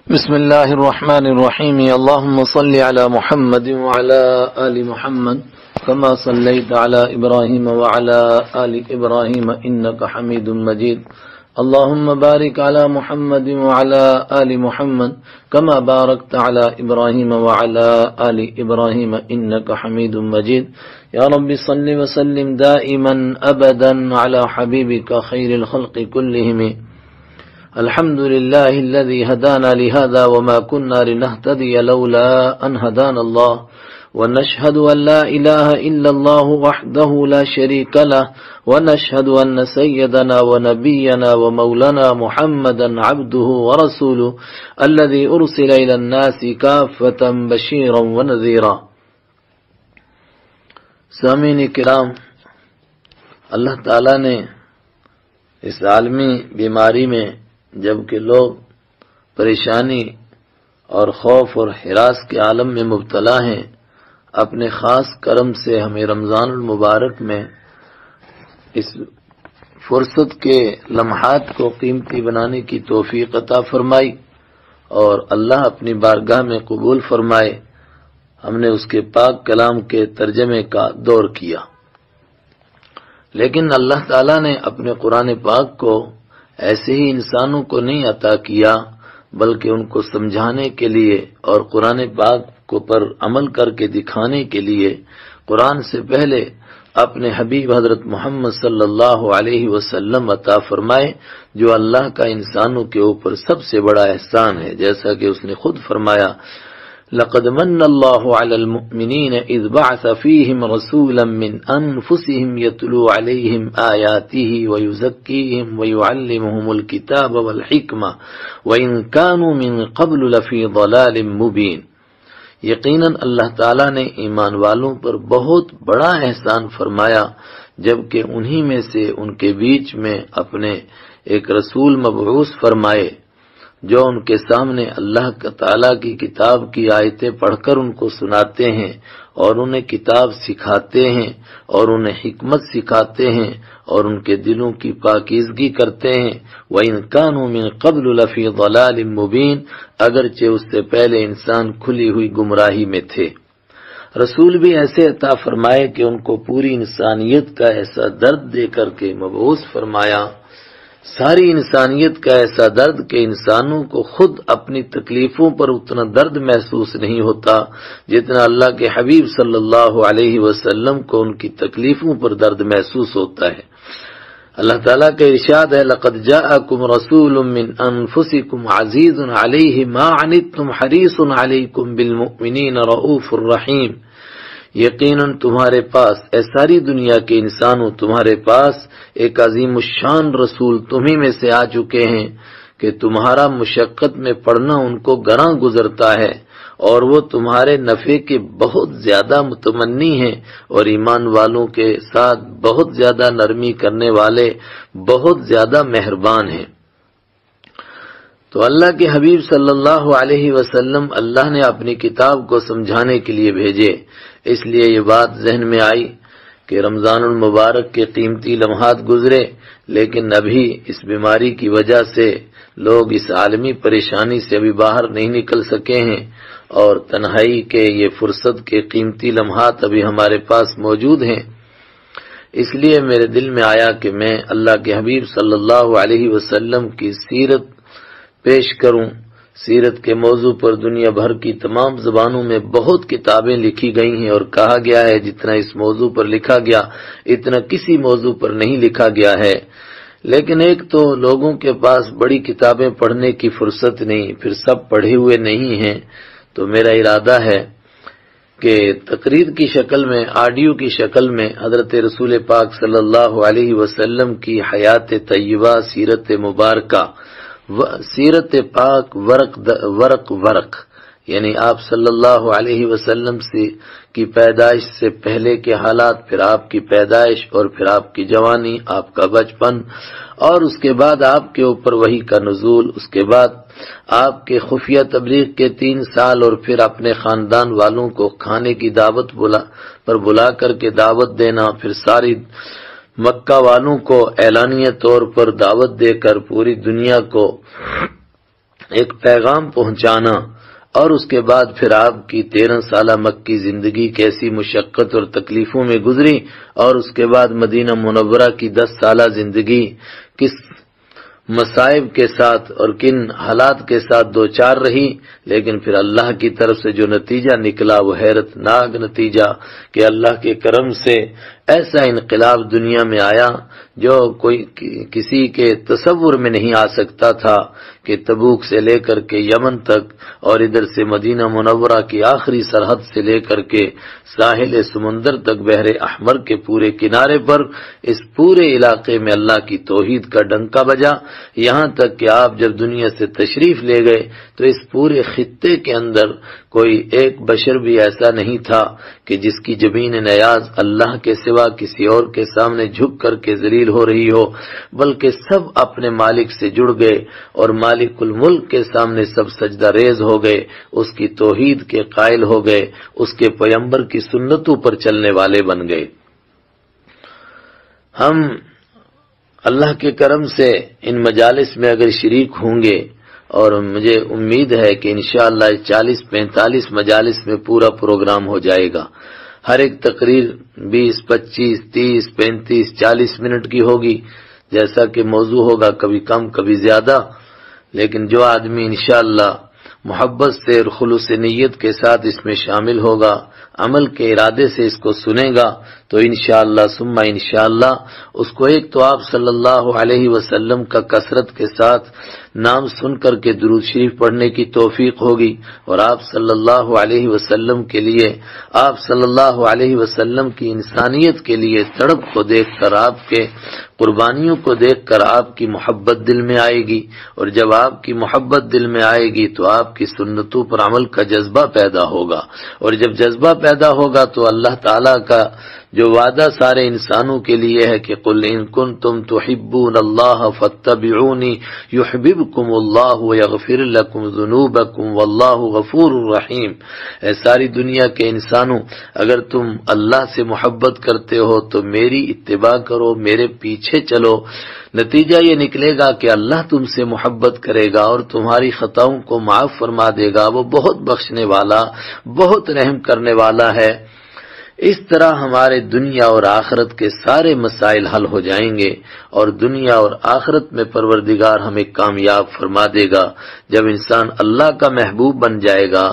بسم الله الرحمن الرحيم. اللهم صل على محمد وعلى آل محمد كما صليت على إبراهيم وعلى آل إبراهيم إنك حميد مجيد. اللهم بارك على محمد وعلى آل محمد كما باركت على إبراهيم وعلى آل إبراهيم إنك حميد مجيد. يا رب صل وسلم دائما أبدا على حبيبك خير الخلق كلهم. الحمد لله الذي هدانا لهذا وما كنا لنهتدي لولا أن هدانا الله، ونشهد أن لا إله إلا الله وحده لا شريك له، ونشهد أن سيدنا ونبينا ومولانا محمدا عبده ورسوله الذي أرسل إلى الناس كافة بشيرا ونذيرا. سامعین کرام، اللہ تعالیٰ نے اس عالمی بیماری میں جبکہ لوگ پریشانی اور خوف اور ہراس کے عالم میں مبتلا ہیں، اپنے خاص کرم سے ہمیں رمضان المبارک میں اس فرصت کے لمحات کو قیمتی بنانے کی توفیق عطا فرمائی اور اللہ اپنی بارگاہ میں قبول فرمائے. ہم نے اس کے پاک کلام کے ترجمے کا دور کیا، لیکن اللہ تعالیٰ نے اپنے قرآن پاک کو ایسے ہی انسانوں کو نہیں عطا کیا، بلکہ ان کو سمجھانے کے لیے اور قرآن پاک کو پر عمل کر کے دکھانے کے لیے قرآن سے پہلے اپنے حبیب حضرت محمد صلی اللہ علیہ وسلم عطا فرمائے، جو اللہ کا انسانوں کے اوپر سب سے بڑا احسان ہے. جیسا کہ اس نے خود فرمایا، لقد من اللہ علی المؤمنین اذ بعث فیہم رسولا من انفسہم یتلو علیہم آیاتہ ویزکیہم ویعلمہم الکتاب والحکمہ وان کانوا من قبل لفی ضلال مبین. یقیناً اللہ تعالیٰ نے ایمان والوں پر بہت بڑا احسان فرمایا جبکہ انہی میں سے ان کے بیچ میں اپنے ایک رسول مبعوث فرمائے جو ان کے سامنے اللہ تعالیٰ کی کتاب کی آیتیں پڑھ کر ان کو سناتے ہیں اور انہیں کتاب سکھاتے ہیں اور انہیں حکمت سکھاتے ہیں اور ان کے دلوں کی پاکیزگی کرتے ہیں. وَإِن كَانُوا مِن قَبْلُ لَفِي ضَلَالٍ مُبِينٍ، اگرچہ اس سے پہلے انسان کھلی ہوئی گمراہی میں تھے. رسول بھی ایسے عطا فرمائے کہ ان کو پوری انسانیت کا ایسا درد دے کر کے مبعوث فرمایا، ساری انسانیت کا ایسا درد کہ انسانوں کو خود اپنی تکلیفوں پر اتنا درد محسوس نہیں ہوتا جتنا اللہ کے حبیب صلی اللہ علیہ وسلم کو ان کی تکلیفوں پر درد محسوس ہوتا ہے. اللہ تعالیٰ کا ارشاد ہے، لقد جاءکم رسول من انفسکم عزیز علیہ ما عنتم حریص علیکم بالمؤمنین رؤوف الرحیم. یقیناً تمہارے پاس، اے ساری دنیا کے انسانوں، تمہارے پاس ایک عظیم الشان رسول تمہیں میں سے آ چکے ہیں کہ تمہارا مشقت میں پڑنا ان کو گراں گزرتا ہے اور وہ تمہارے نفع کے بہت زیادہ متمنی ہیں اور ایمان والوں کے ساتھ بہت زیادہ نرمی کرنے والے، بہت زیادہ مہربان ہیں. تو اللہ کے حبیب صلی اللہ علیہ وسلم اللہ نے اپنی کتاب کو سمجھانے کے لیے بھیجے. اس لیے یہ بات ذہن میں آئی کہ رمضان المبارک کے قیمتی لمحات گزرے، لیکن ابھی اس بیماری کی وجہ سے لوگ اس عالمی پریشانی سے ابھی باہر نہیں نکل سکے ہیں اور تنہائی کے یہ فرصت کے قیمتی لمحات ابھی ہمارے پاس موجود ہیں. اس لیے میرے دل میں آیا کہ میں اللہ کے حبیب صلی اللہ علیہ وسلم کی سیرت پیش کروں. سیرت کے موضوع پر دنیا بھر کی تمام زبانوں میں بہت کتابیں لکھی گئی ہیں اور کہا گیا ہے جتنا اس موضوع پر لکھا گیا اتنا کسی موضوع پر نہیں لکھا گیا ہے. لیکن ایک تو لوگوں کے پاس بڑی کتابیں پڑھنے کی فرصت نہیں، پھر سب پڑھے ہوئے نہیں ہیں. تو میرا ارادہ ہے کہ تقریر کی شکل میں، آڈیو کی شکل میں حضرت رسول پاک صلی اللہ علیہ وسلم کی حیات طیبہ، سیرت مبارکہ، سیرت پاک ورق یعنی آپ صلی اللہ علیہ وسلم کی پیدائش سے پہلے کے حالات، پھر آپ کی پیدائش اور پھر آپ کی جوانی، آپ کا بچپن، اور اس کے بعد آپ کے اوپر وحی کا نزول، اس کے بعد آپ کے خفیہ تبلیغ کے 3 سال اور پھر اپنے خاندان والوں کو کھانے کی دعوت بلا کر کے دعوت دینا، پھر ساری مکہ والوں کو اعلانیہ طور پر دعوت دے کر پوری دنیا کو ایک پیغام پہنچانا، اور اس کے بعد پھر آپ کی 13 سالہ مکی زندگی کیسی مشقت اور تکلیفوں میں گزری، اور اس کے بعد مدینہ منورہ کی 10 سالہ زندگی کس مصائب کے ساتھ اور کن حالات کے ساتھ دوچار رہی، لیکن پھر اللہ کی طرف سے جو نتیجہ نکلا وہ حیرت ناک نتیجہ کہ اللہ کے کرم سے ایسا انقلاب دنیا میں آیا جو کوئی کسی کے تصور میں نہیں آ سکتا تھا کہ تبوک سے لے کر کے یمن تک اور ادھر سے مدینہ منورہ کی آخری سرحد سے لے کر کے ساحل سمندر تک بحر احمر کے پورے کنارے پر اس پورے علاقے میں اللہ کی توحید کا ڈنکا بجا، یہاں تک کہ آپ جب دنیا سے تشریف لے گئے تو اس پورے خطے کے اندر کوئی ایک بشر بھی ایسا نہیں تھا کہ جس کی جبین نیاز اللہ کے سوا کسی اور کے سامنے جھک کر کے ذلیل ہو رہی ہو، بلکہ سب اپنے مالک سے جڑ گئے اور مالک الملک کے سامنے سب سجدہ ریز ہو گئے، اس کی توحید کے قائل ہو گئے، اس کے پیغمبر کی سنتوں پر چلنے والے بن گئے۔ ہم اللہ کے کرم سے ان مجالس میں اگر شریک ہوں گے، اور مجھے امید ہے کہ انشاءاللہ 40-45 مجالس میں پورا پروگرام ہو جائے گا، ہر ایک تقریر 20, 25, 30, 35, 40 منٹ کی ہوگی، جیسا کہ موضوع ہوگا، کبھی کم کبھی زیادہ، لیکن جو آدمی انشاءاللہ محبت سے اور خلوص نیت کے ساتھ اس میں شامل ہوگا، عمل کے ارادے سے اس کو سنے گا، تو انشاءاللہ ثم انشاءاللہ اس کو ایک تو آپ صلی اللہ علیہ وسلم کا کثرت کے ساتھ نام سن کر کے درود شریف پڑھنے کی توفیق ہوگی، اور آپ صلی اللہ علیہ وسلم کے لیے، آپ صلی اللہ علیہ وسلم کی انسانیت کے لیے تڑپ کو دیکھ کر، آپ کے قربانیوں کو دیکھ کر آپ کی محبت دل میں آئے گی، اور جب آپ کی محبت دل میں آئے گی تو آپ کی سنتوں پر عمل کا جذبہ پیدا ہوگا، اور جب جذبہ پیدا ہوگا تو اللہ تعالیٰ کا جو وعدہ سارے انسانوں کے لیے ہے کہ قل ان کنتم تحبون اللہ فاتبعونی یحببکم اللہ ویغفر لکم ذنوبکم واللہ غفور رحیم، اے ساری دنیا کے انسانوں، اگر تم اللہ سے محبت کرتے ہو تو میری اتباع کرو، میرے پیچھے چلو، نتیجہ یہ نکلے گا کہ اللہ تم سے محبت کرے گا اور تمہاری خطاؤں کو معاف فرما دے گا، وہ بہت بخشنے والا، بہت رحم کرنے والا ہے۔ اس طرح ہمارے دنیا اور آخرت کے سارے مسائل حل ہو جائیں گے، اور دنیا اور آخرت میں پروردگار ہمیں کامیاب فرما دے گا۔ جب انسان اللہ کا محبوب بن جائے گا،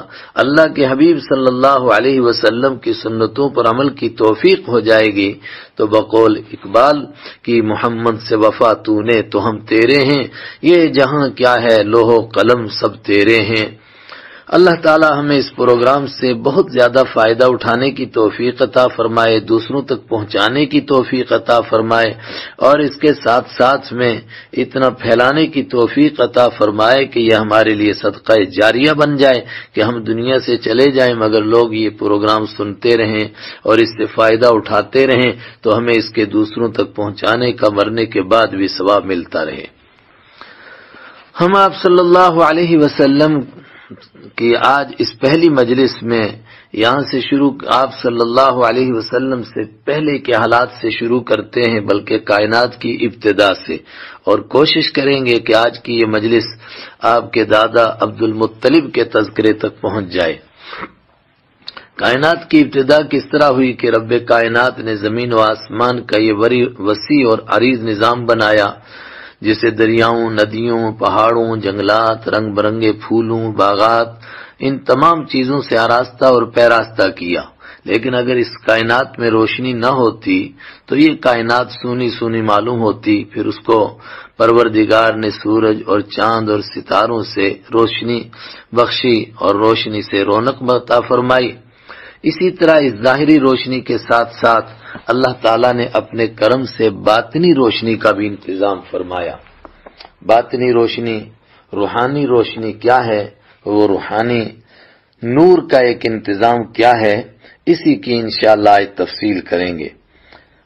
اللہ کے حبیب صلی اللہ علیہ وسلم کی سنتوں پر عمل کی توفیق ہو جائے گی، تو بقول اقبال کی محمد سے وفا تو نے تو ہم تیرے ہیں، یہ جہاں کیا ہے لوح و قلم سب تیرے ہیں۔ اللہ تعالی ہمیں اس پروگرام سے بہت زیادہ فائدہ اٹھانے کی توفیق عطا فرمائے، دوسروں تک پہنچانے کی توفیق عطا فرمائے، اور اس کے ساتھ ساتھ میں اتنا پھیلانے کی توفیق عطا فرمائے کہ یہ ہمارے لیے صدقہ جاریہ بن جائے، کہ ہم دنیا سے چلے جائیں مگر لوگ یہ پروگرام سنتے رہیں اور اس سے فائدہ اٹھاتے رہیں، تو ہمیں اس کے دوسروں تک پہنچانے کا مرنے کے بعد بھی ثواب ملتا رہے۔ ہم آپ صلی اللہ علیہ وسلم کہ آج اس پہلی مجلس میں یہاں سے شروع، آپ صلی اللہ علیہ وسلم سے پہلے کے حالات سے شروع کرتے ہیں، بلکہ کائنات کی ابتدا سے، اور کوشش کریں گے کہ آج کی یہ مجلس آپ کے دادا عبد المطلب کے تذکرے تک پہنچ جائے۔ کائنات کی ابتدا کس طرح ہوئی کہ رب کائنات نے زمین و آسمان کا یہ وسیع اور عریض نظام بنایا، جسے دریاؤں، ندیوں، پہاڑوں، جنگلات، رنگ برنگے پھولوں، باغات، ان تمام چیزوں سے آراستہ اور پیراستہ کیا۔ لیکن اگر اس کائنات میں روشنی نہ ہوتی تو یہ کائنات سونی سونی معلوم ہوتی، پھر اس کو پروردگار نے سورج اور چاند اور ستاروں سے روشنی بخشی اور روشنی سے رونق عطا فرمائی۔ اسی طرح اس ظاہری روشنی کے ساتھ ساتھ اللہ تعالیٰ نے اپنے کرم سے باطنی روشنی کا بھی انتظام فرمایا۔ باطنی روشنی، روحانی روشنی کیا ہے، وہ روحانی نور کا ایک انتظام کیا ہے، اسی کی انشاءاللہ آج تفصیل کریں گے۔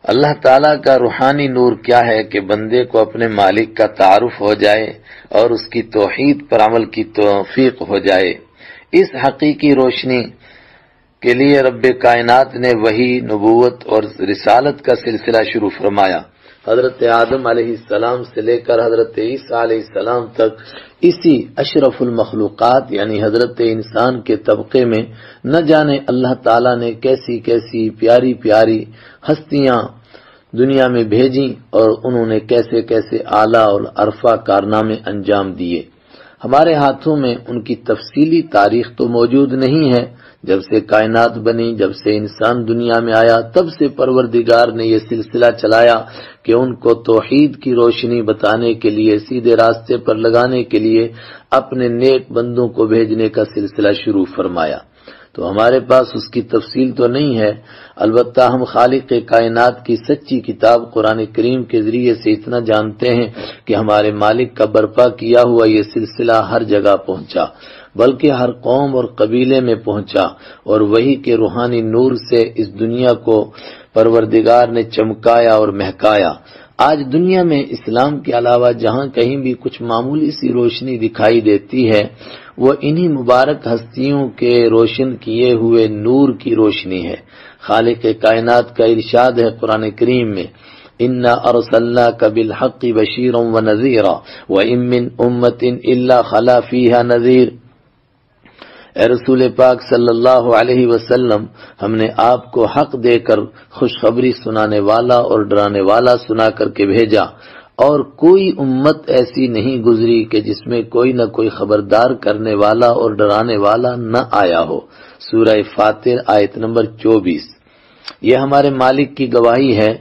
اللہ تعالیٰ کا روحانی نور کیا ہے کہ بندے کو اپنے مالک کا تعارف ہو جائے اور اس کی توحید پر عمل کی توفیق ہو جائے۔ اس حقیقی روشنی کے لیے رب کائنات نے وحی، نبوت اور رسالت کا سلسلہ شروع فرمایا۔ حضرت آدم علیہ السلام سے لے کر حضرت عیسیٰ علیہ السلام تک اسی اشرف المخلوقات یعنی حضرت انسان کے طبقے میں نہ جانے اللہ تعالیٰ نے کیسی کیسی پیاری پیاری ہستیاں دنیا میں بھیجیں اور انہوں نے کیسے کیسے اعلیٰ اور عرفہ کارنامے انجام دیے۔ ہمارے ہاتھوں میں ان کی تفصیلی تاریخ تو موجود نہیں ہے۔ جب سے کائنات بنی، جب سے انسان دنیا میں آیا، تب سے پروردگار نے یہ سلسلہ چلایا کہ ان کو توحید کی روشنی بتانے کے لیے، سیدھے راستے پر لگانے کے لیے اپنے نیک بندوں کو بھیجنے کا سلسلہ شروع فرمایا۔ تو ہمارے پاس اس کی تفصیل تو نہیں ہے، البتہ ہم خالق کائنات کی سچی کتاب قرآن کریم کے ذریعے سے اتنا جانتے ہیں کہ ہمارے مالک کا برپا کیا ہوا یہ سلسلہ ہر جگہ پہنچا، بلکہ ہر قوم اور قبیلے میں پہنچا، اور وہی کے روحانی نور سے اس دنیا کو پروردگار نے چمکایا اور مہکایا۔ آج دنیا میں اسلام کے علاوہ جہاں کہیں بھی کچھ معمولی سی روشنی دکھائی دیتی ہے، وہ انہی مبارک ہستیوں کے روشن کیے ہوئے نور کی روشنی ہے۔ خالق کائنات کا ارشاد ہے قرآن کریم میں، اِنَّا أَرْسَلْنَاكَ بِالْحَقِّ بَشِيرًا وَنَذِيرًا وَإِن مِّنْ أُمَّةٍ إِلَّا خَلَا فِيهَا نَذِيرٌ۔ اے رسول پاک صلی اللہ علیہ وسلم، ہم نے آپ کو حق دے کر خوشخبری سنانے والا اور ڈرانے والا سنا کر کے بھیجا، اور کوئی امت ایسی نہیں گزری کہ جس میں کوئی نہ کوئی خبردار کرنے والا اور ڈرانے والا نہ آیا ہو۔ سورہ فاطر آیت نمبر 24۔ یہ ہمارے مالک کی گواہی ہے،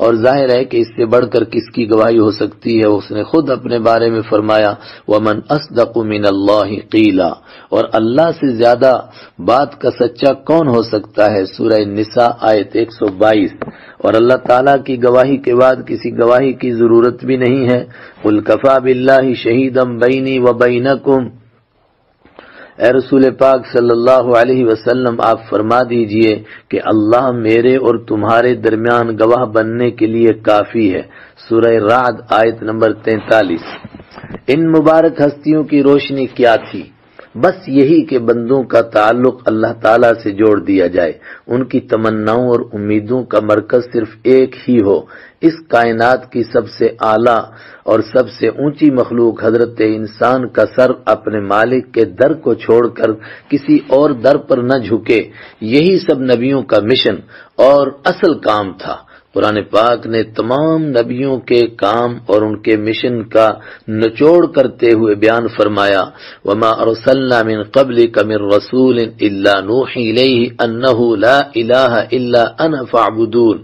اور ظاہر ہے کہ اس سے بڑھ کر کس کی گواہی ہو سکتی ہے۔ اس نے خود اپنے بارے میں فرمایا، وَمَنْ أَصْدَقُ مِنَ اللَّهِ قِيلًا، اور اللہ سے زیادہ بات کا سچا کون ہو سکتا ہے۔ سورہ نساء آیت 122۔ اور اللہ تعالیٰ کی گواہی کے بعد کسی گواہی کی ضرورت بھی نہیں ہے۔ قُلْ كَفَى بِاللَّهِ شَهِيدًا بَيْنِي وَبَيْنَكُمْ، اے رسول پاک صلی اللہ علیہ وسلم آپ فرما دیجئے کہ اللہ میرے اور تمہارے درمیان گواہ بننے کے لیے کافی ہے۔ سورہ رعد آیت نمبر 43۔ ان مبارک ہستیوں کی روشنی کیا تھی؟ بس یہی کہ بندوں کا تعلق اللہ تعالیٰ سے جوڑ دیا جائے، ان کی تمناؤں اور امیدوں کا مرکز صرف ایک ہی ہو۔ اس کائنات کی سب سے اعلیٰ اور سب سے اونچی مخلوق حضرت انسان کا سر اپنے مالک کے در کو چھوڑ کر کسی اور در پر نہ جھکے، یہی سب نبیوں کا مشن اور اصل کام تھا۔ قرآن پاک نے تمام نبیوں کے کام اور ان کے مشن کا نچوڑ کرتے ہوئے بیان فرمایا، وَمَا أَرْسَلْنَا مِن قَبْلِكَ مِن رَّسُولٍ إِلَّا نُوحِي إِلَيْهِ أَنَّهُ لَا إِلَٰهَ إِلَّا أَنَا فَاعْبُدُونِ،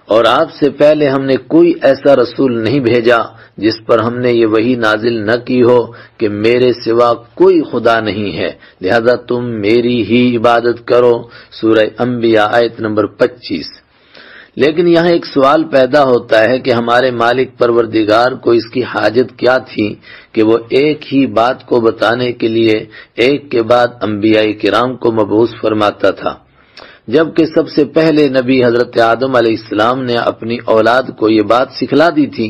اور آپ سے پہلے ہم نے کوئی ایسا رسول نہیں بھیجا جس پر ہم نے یہ وحی نازل نہ کی ہو کہ میرے سوا کوئی خدا نہیں ہے، لہذا تم میری ہی عبادت کرو۔ سورہ انبیاء آیت نمبر 25۔ لیکن یہاں ایک سوال پیدا ہوتا ہے کہ ہمارے مالک پروردگار کو اس کی حاجت کیا تھی کہ وہ ایک ہی بات کو بتانے کے لیے ایک کے بعد انبیاء کرام کو مبعوث فرماتا تھا، جبکہ سب سے پہلے نبی حضرت آدم علیہ السلام نے اپنی اولاد کو یہ بات سکھلا دی تھی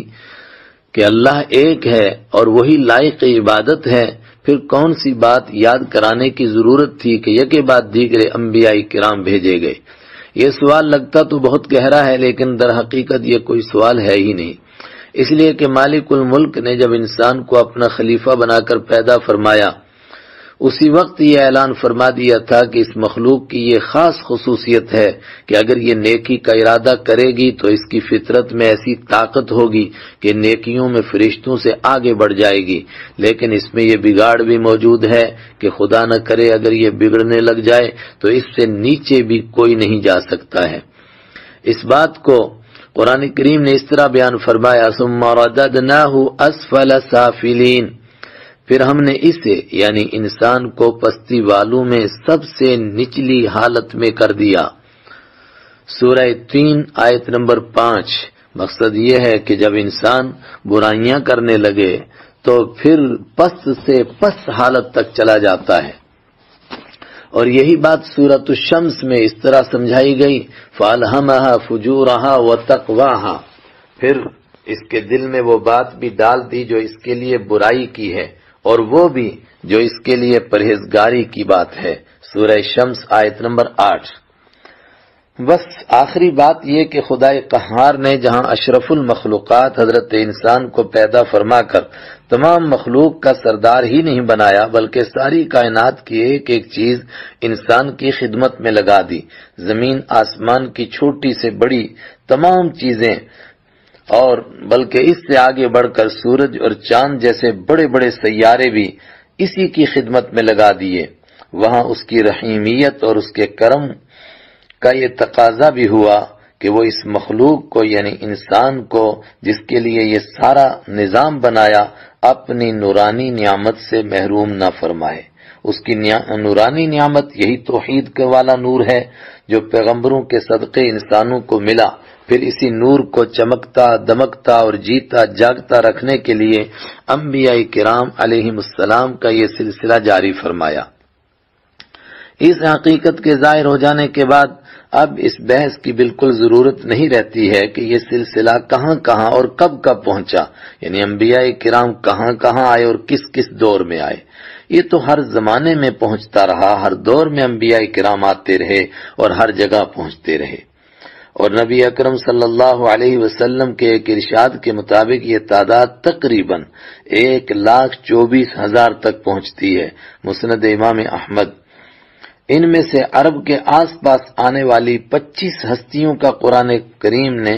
کہ اللہ ایک ہے اور وہی لائق عبادت ہے۔ پھر کون سی بات یاد کرانے کی ضرورت تھی کہ یکے بعد دیگرے انبیاء کرام بھیجے گئے؟ یہ سوال لگتا تو بہت گہرا ہے، لیکن در حقیقت یہ کوئی سوال ہے ہی نہیں، اس لیے کہ مالک الملک نے جب انسان کو اپنا خلیفہ بنا کر پیدا فرمایا، اسی وقت یہ اعلان فرما دیا تھا کہ اس مخلوق کی یہ خاص خصوصیت ہے کہ اگر یہ نیکی کا ارادہ کرے گی تو اس کی فطرت میں ایسی طاقت ہوگی کہ نیکیوں میں فرشتوں سے آگے بڑھ جائے گی، لیکن اس میں یہ بگاڑ بھی موجود ہے کہ خدا نہ کرے اگر یہ بگڑنے لگ جائے تو اس سے نیچے بھی کوئی نہیں جا سکتا ہے۔ اس بات کو قرآن کریم نے اس طرح بیان فرمایا، ثم رددناہ اسفل سافلین، پھر ہم نے اسے یعنی انسان کو پستی والوں میں سب سے نچلی حالت میں کر دیا۔ سورہ 3 آیت نمبر 5۔ مقصد یہ ہے کہ جب انسان برائیاں کرنے لگے تو پھر پست سے پست حالت تک چلا جاتا ہے، اور یہی بات سورۃ الشمس میں اس طرح سمجھائی گئی، فَأَلْهَمَهَا فُجُورَهَا وَتَقْوَاهَا، پھر اس کے دل میں وہ بات بھی ڈال دی جو اس کے لیے برائی کی ہے، اور وہ بھی جو اس کے لیے پرہیزگاری کی بات ہے۔ سورہ شمس آیت نمبر 8۔ بس آخری بات یہ کہ خدائے قہار نے جہاں اشرف المخلوقات حضرت انسان کو پیدا فرما کر تمام مخلوق کا سردار ہی نہیں بنایا بلکہ ساری کائنات کی ایک ایک چیز انسان کی خدمت میں لگا دی، زمین آسمان کی چھوٹی سے بڑی تمام چیزیں اور بلکہ اس سے آگے بڑھ کر سورج اور چاند جیسے بڑے بڑے سیارے بھی اسی کی خدمت میں لگا دیے، وہاں اس کی رحیمیت اور اس کے کرم کا یہ تقاضا بھی ہوا کہ وہ اس مخلوق کو یعنی انسان کو جس کے لیے یہ سارا نظام بنایا اپنی نورانی نعمت سے محروم نہ فرمائے۔ اس کی نورانی نعمت یہی توحید کے والا نور ہے جو پیغمبروں کے صدقے انسانوں کو ملا، پھر اسی نور کو چمکتا دمکتا اور جیتا جاگتا رکھنے کے لیے انبیاء کرام علیہم السلام کا یہ سلسلہ جاری فرمایا۔ اس حقیقت کے ظاہر ہو جانے کے بعد اب اس بحث کی بالکل ضرورت نہیں رہتی ہے کہ یہ سلسلہ کہاں کہاں اور کب کب پہنچا، یعنی انبیاء کرام کہاں کہاں آئے اور کس کس دور میں آئے۔ یہ تو ہر زمانے میں پہنچتا رہا، ہر دور میں انبیاء کرام آتے رہے اور ہر جگہ پہنچتے رہے، اور نبی اکرم صلی اللہ علیہ وسلم کے ایک ارشاد کے مطابق یہ تعداد تقریباً 1,24,000 تک پہنچتی ہے۔ مسند امام احمد۔ ان میں سے عرب کے آس پاس آنے والی 25 ہستیوں کا قرآن کریم نے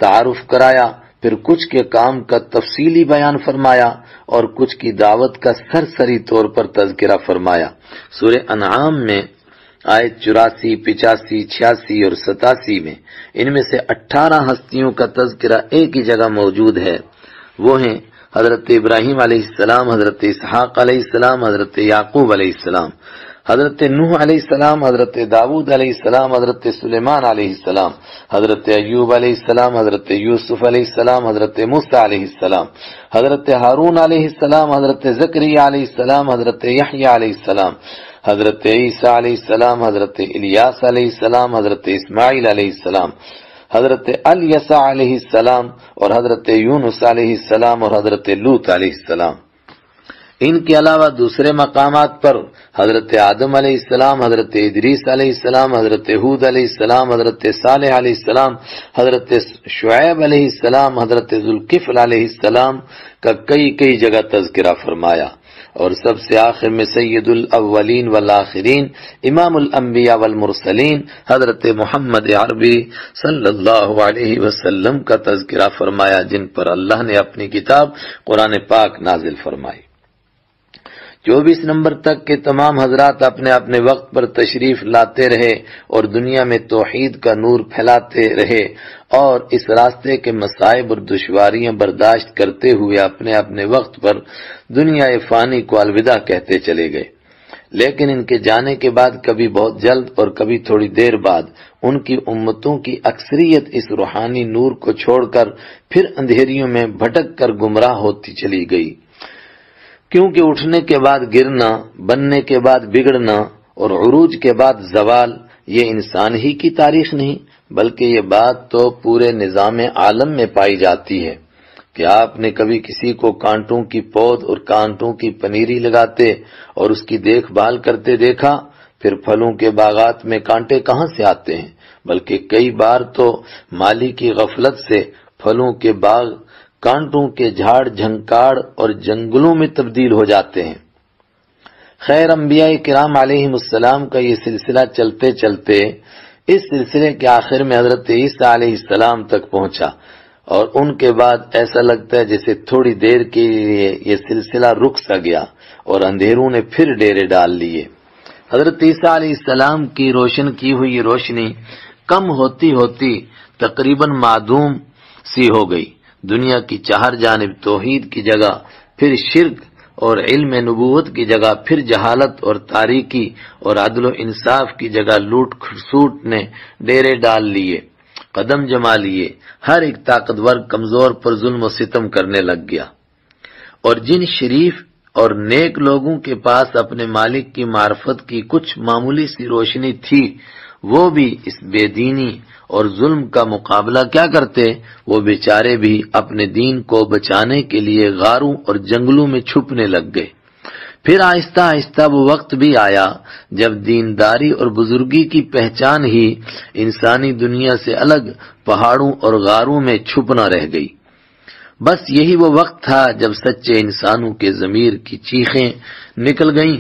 تعارف کرایا، پھر کچھ کے کام کا تفصیلی بیان فرمایا اور کچھ کی دعوت کا سرسری طور پر تذکرہ فرمایا۔ سورہ انعام میں آیت 84، 85، 86 اور 87 میں ان میں سے 18 ہستیوں کا تذکرہ ایک ہی جگہ موجود ہے، وہ ہیں حضرت ابراہیم علیہ السلام، حضرت اسحاق علیہ السلام، حضرت یعقوب علیہ السلام، حضرت نوح علیہ السلام، حضرت داؤد علیہ السلام، حضرت سلیمان علیہ السلام، حضرت ایوب علیہ السلام، حضرت یوسف علیہ السلام، حضرت موسیٰ علیہ السلام، حضرت ہارون علیہ السلام، حضرت زکریا علیہ السلام، حضرت یحییٰ علیہ السلام، حضرت عیسیٰ علیہ السلام، حضرت الیاس علیہ السلام، حضرت اسماعیل علیہ السلام، حضرت الیسع علیہ السلام اور حضرت یونس علیہ السلام اور حضرت لوط علیہ السلام۔ ان کے علاوہ دوسرے مقامات پر حضرت آدم علیہ السلام، حضرت ادریس علیہ السلام، حضرت ہود علیہ السلام، حضرت صالح علیہ السلام، حضرت شعیب علیہ السلام، حضرت ذوالکفل علیہ السلام کا کئی جگہ تذکرہ فرمایا، اور سب سے آخر میں سید الاولین والآخرین امام الانبیاء والمرسلین حضرت محمد عربی صلی اللہ علیہ وسلم کا تذکرہ فرمایا، جن پر اللہ نے اپنی کتاب قرآن پاک نازل فرمائی۔ 24 نمبر تک کے تمام حضرات اپنے اپنے وقت پر تشریف لاتے رہے اور دنیا میں توحید کا نور پھیلاتے رہے، اور اس راستے کے مصائب اور دشواریاں برداشت کرتے ہوئے اپنے اپنے وقت پر دنیا فانی کو الوداع کہتے چلے گئے۔ لیکن ان کے جانے کے بعد کبھی بہت جلد اور کبھی تھوڑی دیر بعد ان کی امتوں کی اکثریت اس روحانی نور کو چھوڑ کر پھر اندھیریوں میں بھٹک کر گمراہ ہوتی چلی گئی، کیونکہ اٹھنے کے بعد گرنا، بننے کے بعد بگڑنا اور عروج کے بعد زوال یہ انسان ہی کی تاریخ نہیں بلکہ یہ بات تو پورے نظام عالم میں پائی جاتی ہے۔ کیا آپ نے کبھی کسی کو کانٹوں کی پود اور کانٹوں کی پنیری لگاتے اور اس کی دیکھ بھال کرتے دیکھا؟ پھر پھلوں کے باغات میں کانٹے کہاں سے آتے ہیں؟ بلکہ کئی بار تو مالی کی غفلت سے پھلوں کے باغ کانٹوں کے جھاڑ جھنکاڑ اور جنگلوں میں تبدیل ہو جاتے ہیں۔ خیر، انبیاء کرام علیہم السلام کا یہ سلسلہ چلتے چلتے اس سلسلے کے آخر میں حضرت عیسیٰ علیہ السلام تک پہنچا، اور ان کے بعد ایسا لگتا ہے جیسے تھوڑی دیر کے لیے یہ سلسلہ رک سا گیا اور اندھیروں نے پھر ڈیرے ڈال لیے۔ حضرت عیسیٰ علیہ السلام کی روشن کی ہوئی روشنی کم ہوتی ہوتی تقریباً معدوم سی ہو گئی۔ دنیا کی چہار جانب توحید کی جگہ پھر شرک اور علم نبوت کی جگہ پھر جہالت اور تاریکی اور عدل و انصاف کی جگہ لوٹ کھسوٹ نے ڈیرے ڈال لیے، قدم جما لیے، ہر ایک طاقتور کمزور پر ظلم و ستم کرنے لگ گیا، اور جن شریف اور نیک لوگوں کے پاس اپنے مالک کی معرفت کی کچھ معمولی سی روشنی تھی وہ بھی اس بے دینی اور ظلم کا مقابلہ کیا کرتے؟ وہ بیچارے بھی اپنے دین کو بچانے کے لیے غاروں اور جنگلوں میں چھپنے لگ گئے۔ پھر آہستہ آہستہ وہ وقت بھی آیا جب دینداری اور بزرگی کی پہچان ہی انسانی دنیا سے الگ پہاڑوں اور غاروں میں چھپ نہ رہ گئی۔ بس یہی وہ وقت تھا جب سچے انسانوں کے ضمیر کی چیخیں نکل گئیں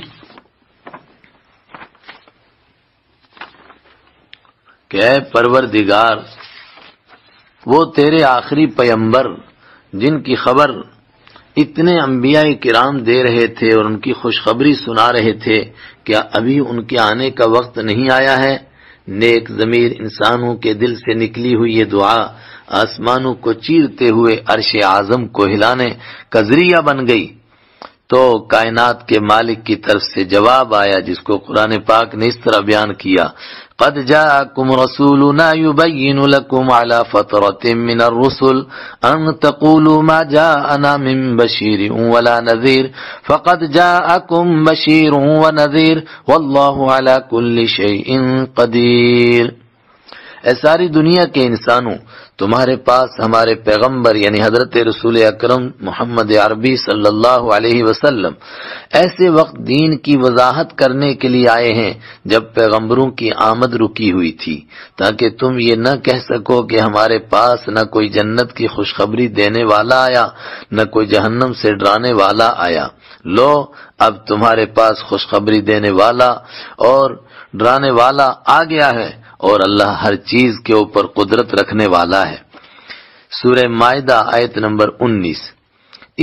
کہ اے پروردگار، وہ تیرے آخری پیغمبر جن کی خبر اتنے انبیاء کرام دے رہے تھے اور ان کی خوشخبری سنا رہے تھے، کیا ابھی ان کے آنے کا وقت نہیں آیا ہے؟ نیک ضمیر انسانوں کے دل سے نکلی ہوئی یہ دعا آسمانوں کو چیرتے ہوئے عرش اعظم کو ہلانے کا ذریعہ بن گئی۔ تو کائنات کے مالک کی طرف سے جواب آیا، جس کو قرآن پاک نے اس طرح بیان کیا: قد جاءكم رسولنا يبين لكم على فترة من الرسل أن تقولوا ما جاءنا من بشير ولا نذير فقد جاءكم بشير ونذير والله على كل شيء قدير۔ اے ساری دنیا کے انسانوں، تمہارے پاس ہمارے پیغمبر یعنی حضرت رسول اکرم محمد عربی صلی اللہ علیہ وسلم ایسے وقت دین کی وضاحت کرنے کے لیے آئے ہیں جب پیغمبروں کی آمد رکی ہوئی تھی، تاکہ تم یہ نہ کہہ سکو کہ ہمارے پاس نہ کوئی جنت کی خوشخبری دینے والا آیا نہ کوئی جہنم سے ڈرانے والا آیا۔ لو، اب تمہارے پاس خوشخبری دینے والا اور ڈرانے والا آ گیا ہے، اور اللہ ہر چیز کے اوپر قدرت رکھنے والا ہے۔ سورہ مائدہ آیت نمبر 19۔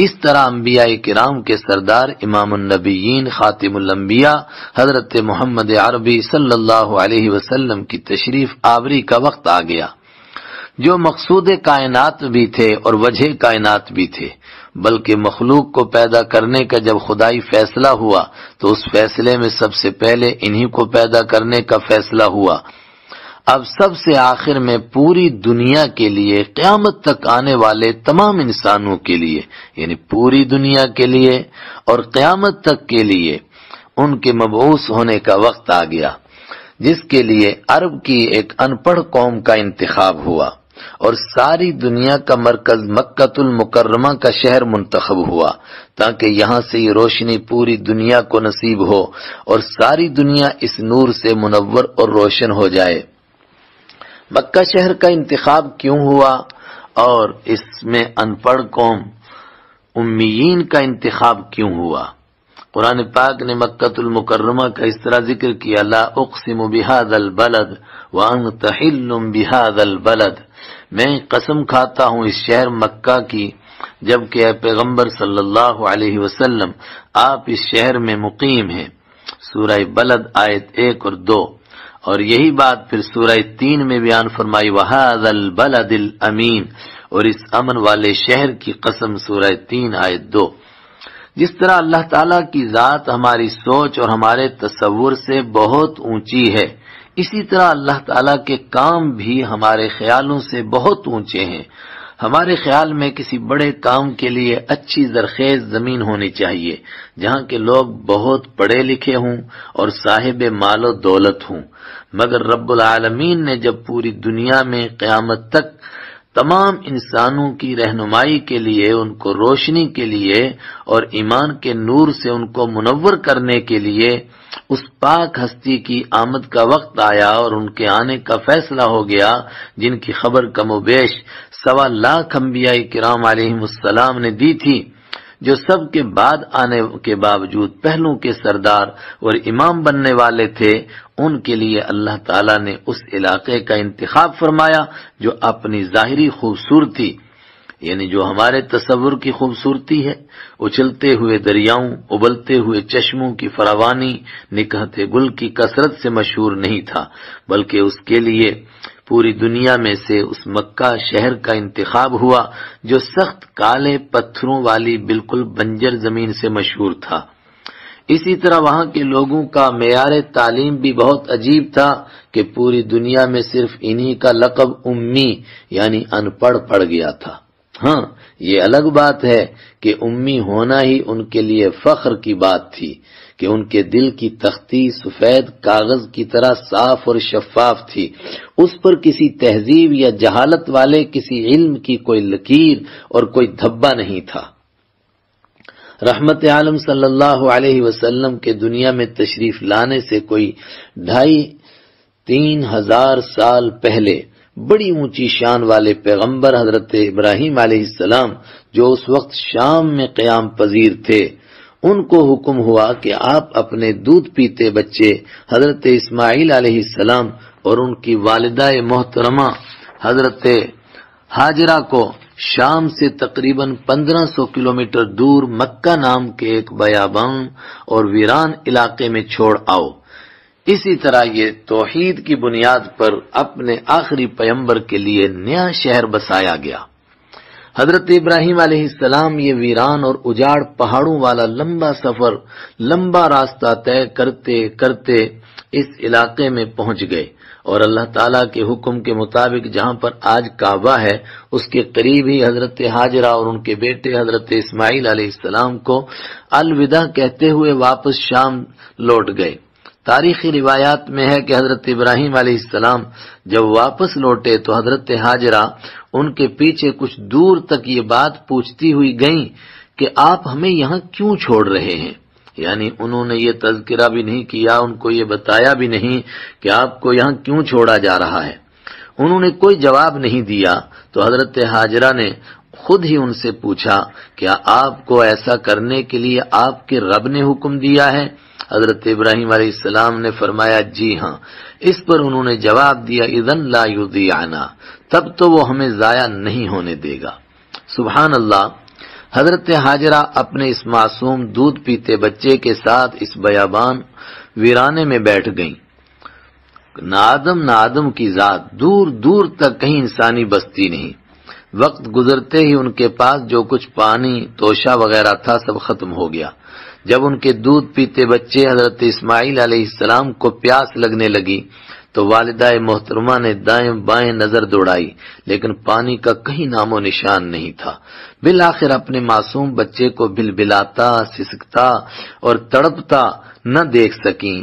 اس طرح انبیاء کرام کے سردار امام النبیین خاتم الانبیاء حضرت محمد عربی صلی اللہ علیہ وسلم کی تشریف آوری کا وقت آ گیا، جو مقصود کائنات بھی تھے اور وجہ کائنات بھی تھے، بلکہ مخلوق کو پیدا کرنے کا جب خدائی فیصلہ ہوا تو اس فیصلے میں سب سے پہلے انہی کو پیدا کرنے کا فیصلہ ہوا۔ اب سب سے آخر میں پوری دنیا کے لیے، قیامت تک آنے والے تمام انسانوں کے لیے، یعنی پوری دنیا کے لیے اور قیامت تک کے لیے ان کے مبعوث ہونے کا وقت آ گیا، جس کے لیے عرب کی ایک ان پڑھ قوم کا انتخاب ہوا اور ساری دنیا کا مرکز مکہ المکرمہ کا شہر منتخب ہوا، تاکہ یہاں سے یہ روشنی پوری دنیا کو نصیب ہو اور ساری دنیا اس نور سے منور اور روشن ہو جائے۔ مکہ شہر کا انتخاب کیوں ہوا اور اس میں ان پڑھ قوم امیین کا انتخاب کیوں ہوا؟ قرآن پاک نے مکہ المکرمہ کا اس طرح ذکر کیا: لا اقسم بهذا البلد وانت حل بهذا البلد، میں قسم کھاتا ہوں اس شہر مکہ کی، جبکہ اے پیغمبر صلی اللہ علیہ وسلم آپ اس شہر میں مقیم ہیں۔ سورہ بلد آیت 1 اور 2۔ اور یہی بات پھر سورہ 3 میں بیان فرمائی: وَهَذَا الْبَلَدِ الْأَمِينَ، اور اس امن والے شہر کی قسم، سورہ 3 آیت 2۔ جس طرح اللہ تعالیٰ کی ذات ہماری سوچ اور ہمارے تصور سے بہت اونچی ہے، اسی طرح اللہ تعالیٰ کے کام بھی ہمارے خیالوں سے بہت اونچے ہیں۔ ہمارے خیال میں کسی بڑے کام کے لیے اچھی زرخیز زمین ہونی چاہیے، جہاں کے لوگ بہت پڑھے لکھے ہوں اور صاحب مال و دولت ہوں، مگر رب العالمین نے جب پوری دنیا میں قیامت تک تمام انسانوں کی رہنمائی کے لیے، ان کو روشنی کے لیے اور ایمان کے نور سے ان کو منور کرنے کے لیے اس پاک ہستی کی آمد کا وقت آیا اور ان کے آنے کا فیصلہ ہو گیا، جن کی خبر کم و بیش 1.25 لاکھ انبیاء کرام علیہم السلام نے دی تھی، جو سب کے بعد آنے کے باوجود پہلوں کے سردار اور امام بننے والے تھے۔ ان کے لیے اللہ تعالیٰ نے اس علاقے کا انتخاب فرمایا جو اپنی ظاہری خوبصورتی، یعنی جو ہمارے تصور کی خوبصورتی ہے، اچھلتے ہوئے دریاؤں، ابلتے ہوئے چشموں کی فراوانی، نکہتے گل کی کثرت سے مشہور نہیں تھا، بلکہ اس کے لیے پوری دنیا میں سے اس مکہ شہر کا انتخاب ہوا جو سخت کالے پتھروں والی بالکل بنجر زمین سے مشہور تھا۔ اسی طرح وہاں کے لوگوں کا معیار تعلیم بھی بہت عجیب تھا کہ پوری دنیا میں صرف انہی کا لقب امی یعنی ان پڑھ پڑ گیا تھا۔ ہاں، یہ الگ بات ہے کہ امی ہونا ہی ان کے لیے فخر کی بات تھی کہ ان کے دل کی تختی سفید کاغذ کی طرح صاف اور شفاف تھی، اس پر کسی تہذیب یا جہالت والے کسی علم کی کوئی لکیر اور کوئی دھبا نہیں تھا۔ رحمت عالم صلی اللہ علیہ وسلم کے دنیا میں تشریف لانے سے کوئی 2,500-3,000 سال پہلے بڑی اونچی شان والے پیغمبر حضرت ابراہیم علیہ السلام جو اس وقت شام میں قیام پذیر تھے، ان کو حکم ہوا کہ آپ اپنے دودھ پیتے بچے حضرت اسماعیل علیہ السلام اور ان کی والدہ محترمہ حضرت ہاجرہ کو شام سے تقریباً 1500 کلومیٹر دور مکہ نام کے ایک بیابان اور ویران علاقے میں چھوڑ آؤ۔ اسی طرح یہ توحید کی بنیاد پر اپنے آخری پیغمبر کے لیے نیا شہر بسایا گیا۔ حضرت ابراہیم علیہ السلام یہ ویران اور اجاڑ پہاڑوں والا لمبا سفر، لمبا راستہ طے کرتے کرتے اس علاقے میں پہنچ گئے، اور اللہ تعالیٰ کے حکم کے مطابق جہاں پر آج کعبہ ہے اس کے قریب ہی حضرت ہاجرہ اور ان کے بیٹے حضرت اسماعیل علیہ السلام کو الوداع کہتے ہوئے واپس شام لوٹ گئے۔ تاریخی روایات میں ہے کہ حضرت ابراہیم علیہ السلام جب واپس لوٹے تو حضرت ہاجرہ ان کے پیچھے کچھ دور تک یہ بات پوچھتی ہوئی گئیں کہ آپ ہمیں یہاں کیوں چھوڑ رہے ہیں؟ یعنی انہوں نے یہ تذکرہ بھی نہیں کیا، ان کو یہ بتایا بھی نہیں کہ آپ کو یہاں کیوں چھوڑا جا رہا ہے۔ انہوں نے کوئی جواب نہیں دیا تو حضرت ہاجرہ نے خود ہی ان سے پوچھا، کیا آپ کو ایسا کرنے کے لیے آپ کے رب نے حکم دیا ہے؟ حضرت ابراہیم علیہ السلام نے فرمایا جی ہاں۔ اس پر انہوں نے جواب دیا اذن لا یضیعنا، تب تو وہ ہمیں ضائع نہیں ہونے دے گا۔ سبحان اللہ۔ حضرت ہاجرہ اپنے اس معصوم دودھ پیتے بچے کے ساتھ اس بیابان ویرانے میں بیٹھ گئیں۔ نہ آدم کی ذات، دور دور تک کہیں انسانی بستی نہیں۔ وقت گزرتے ہی ان کے پاس جو کچھ پانی توشہ وغیرہ تھا سب ختم ہو گیا۔ جب ان کے دودھ پیتے بچے حضرت اسماعیل علیہ السلام کو پیاس لگنے لگی تو والدہ محترمہ نے دائیں بائیں نظر دوڑائی، لیکن پانی کا کہیں نام و نشان نہیں تھا۔ بالآخر اپنے معصوم بچے کو بلبلاتا، سسکتا اور تڑپتا نہ دیکھ سکیں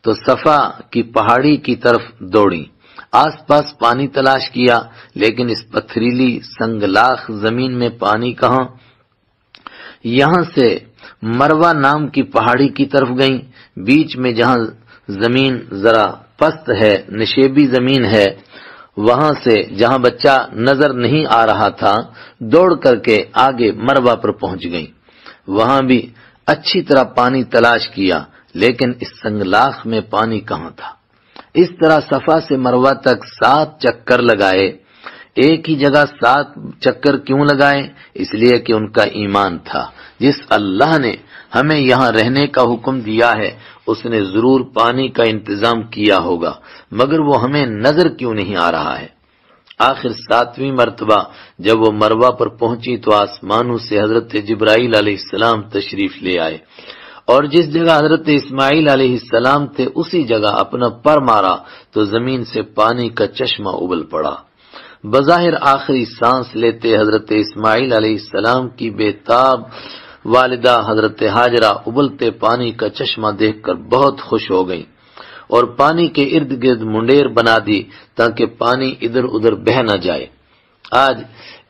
تو صفا کی پہاڑی کی طرف دوڑیں۔ آس پاس پانی تلاش کیا، لیکن اس پتھریلی سنگلاخ زمین میں پانی کہاں؟ یہاں سے مروہ نام کی پہاڑی کی طرف گئیں۔ بیچ میں جہاں زمین ذرا پست ہے، نشیبی زمین ہے، وہاں سے جہاں بچہ نظر نہیں آ رہا تھا دوڑ کر کے آگے مروہ پر پہنچ گئیں۔ وہاں بھی اچھی طرح پانی تلاش کیا، لیکن اس سنگلاخ میں پانی کہاں تھا؟ اس طرح صفا سے مروہ تک 7 چکر لگائے۔ ایک ہی جگہ 7 چکر کیوں لگائے؟ اس لیے کہ ان کا ایمان تھا جس اللہ نے ہمیں یہاں رہنے کا حکم دیا ہے اس نے ضرور پانی کا انتظام کیا ہوگا، مگر وہ ہمیں نظر کیوں نہیں آ رہا ہے۔ آخر 7ویں مرتبہ جب وہ مروہ پر پہنچی تو آسمانوں سے حضرت جبرائیل علیہ السلام تشریف لے آئے، اور جس جگہ حضرت اسماعیل علیہ السلام تھے اسی جگہ اپنا پر مارا تو زمین سے پانی کا چشمہ ابل پڑا۔ بظاہر آخری سانس لیتے حضرت اسماعیل علیہ السلام کی بے تاب والدہ حضرت ہاجرہ ابلتے پانی کا چشمہ دیکھ کر بہت خوش ہو گئیں اور پانی کے ارد گرد منڈیر بنا دی تاکہ پانی ادھر ادھر بہہ نہ جائے۔ آج